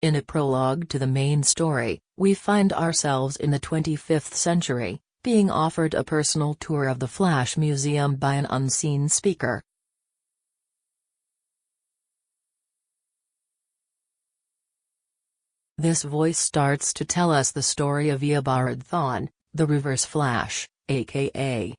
In a prologue to the main story, we find ourselves in the 25th century, being offered a personal tour of the Flash Museum by an unseen speaker. This voice starts to tell us the story of Eobard Thawne, the Reverse Flash, a.k.a.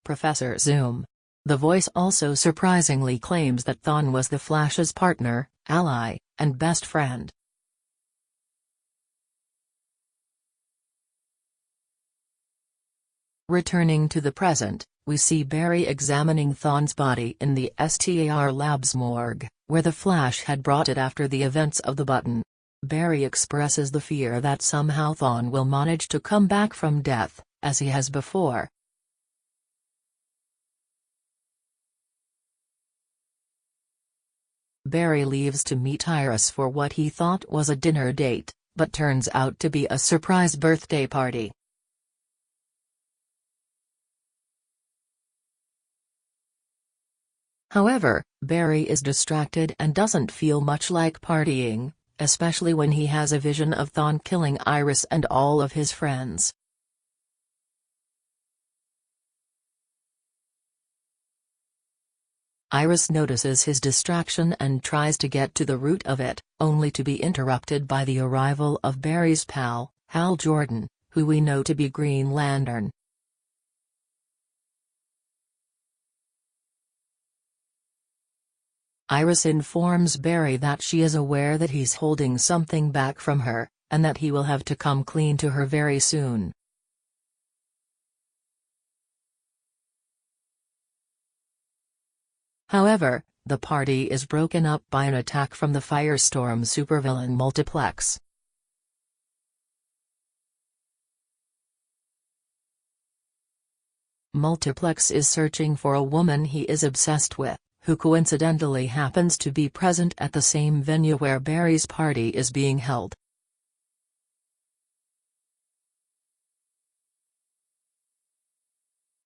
Professor Zoom. The voice also surprisingly claims that Thawne was the Flash's partner, ally, and best friend. Returning to the present, we see Barry examining Thawne's body in the S.T.A.R. lab's morgue, where the Flash had brought it after the events of the button. Barry expresses the fear that somehow Thawne will manage to come back from death, as he has before. Barry leaves to meet Iris for what he thought was a dinner date, but turns out to be a surprise birthday party. However, Barry is distracted and doesn't feel much like partying, especially when he has a vision of Thawne killing Iris and all of his friends. Iris notices his distraction and tries to get to the root of it, only to be interrupted by the arrival of Barry's pal, Hal Jordan, who we know to be Green Lantern. Iris informs Barry that she is aware that he's holding something back from her, and that he will have to come clean to her very soon. However, the party is broken up by an attack from the Firestorm supervillain Multiplex. Multiplex is searching for a woman he is obsessed with, who coincidentally happens to be present at the same venue where Barry's party is being held.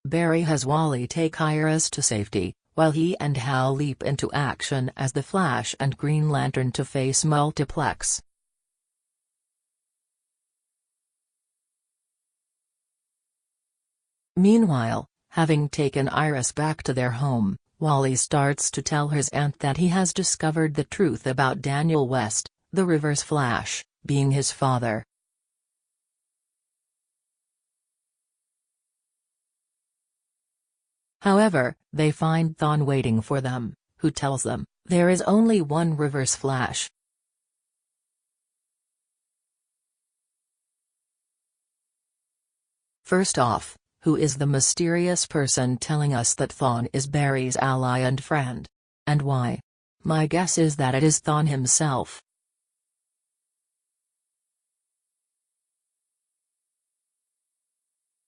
Barry has Wally take Iris to safety, while he and Hal leap into action as the Flash and Green Lantern to face Multiplex. Meanwhile, having taken Iris back to their home, Wally starts to tell his aunt that he has discovered the truth about Daniel West, the Reverse Flash, being his father. However, they find Thawne waiting for them, who tells them, there is only one Reverse Flash. First off, who is the mysterious person telling us that Thawne is Barry's ally and friend? And why? My guess is that it is Thawne himself.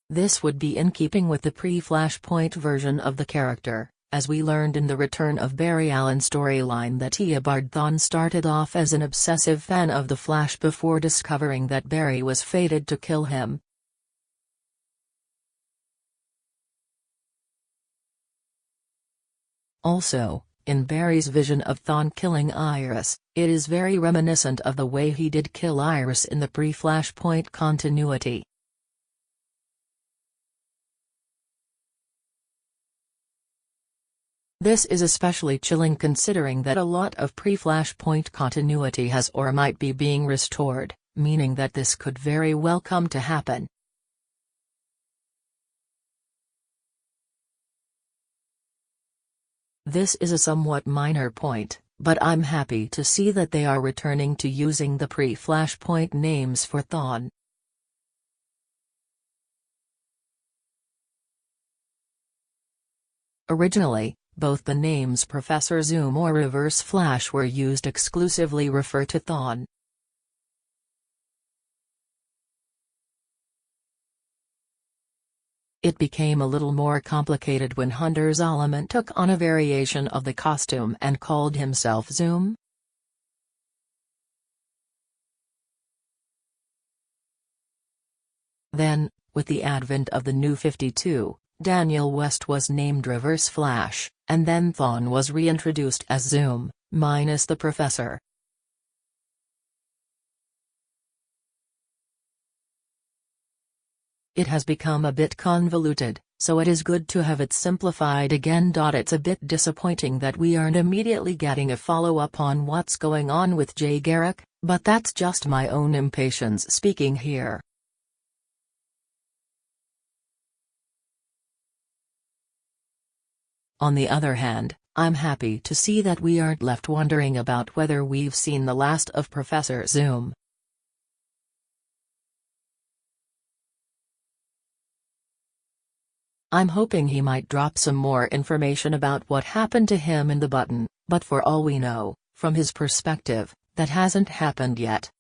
This would be in keeping with the pre-Flashpoint version of the character, as we learned in the Return of Barry Allen storyline that Eobard Thawne started off as an obsessive fan of the Flash before discovering that Barry was fated to kill him. Also, in Barry's vision of Thawne killing Iris, it is very reminiscent of the way he did kill Iris in the pre-Flashpoint continuity. This is especially chilling considering that a lot of pre-Flashpoint continuity has or might be being restored, meaning that this could very well come to happen. This is a somewhat minor point, but I'm happy to see that they are returning to using the pre-Flashpoint names for Thawne. Originally, both the names Professor Zoom or Reverse Flash were used exclusively refer to Thawne. It became a little more complicated when Hunter Zolomon took on a variation of the costume and called himself Zoom. Then, with the advent of the New 52, Daniel West was named Reverse Flash, and then Thawne was reintroduced as Zoom, minus the professor. It has become a bit convoluted, so it is good to have it simplified again. It's a bit disappointing that we aren't immediately getting a follow-up on what's going on with Jay Garrick, but that's just my own impatience speaking here. On the other hand, I'm happy to see that we aren't left wondering about whether we've seen the last of Professor Zoom. I'm hoping he might drop some more information about what happened to him in the button, but for all we know, from his perspective, that hasn't happened yet.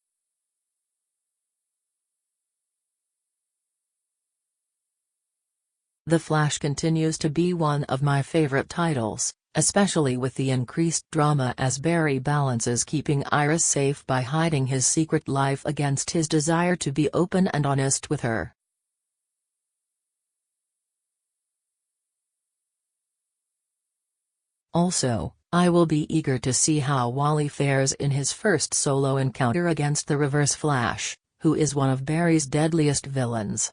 The Flash continues to be one of my favorite titles, especially with the increased drama as Barry balances keeping Iris safe by hiding his secret life against his desire to be open and honest with her. Also, I will be eager to see how Wally fares in his first solo encounter against the Reverse Flash, who is one of Barry's deadliest villains.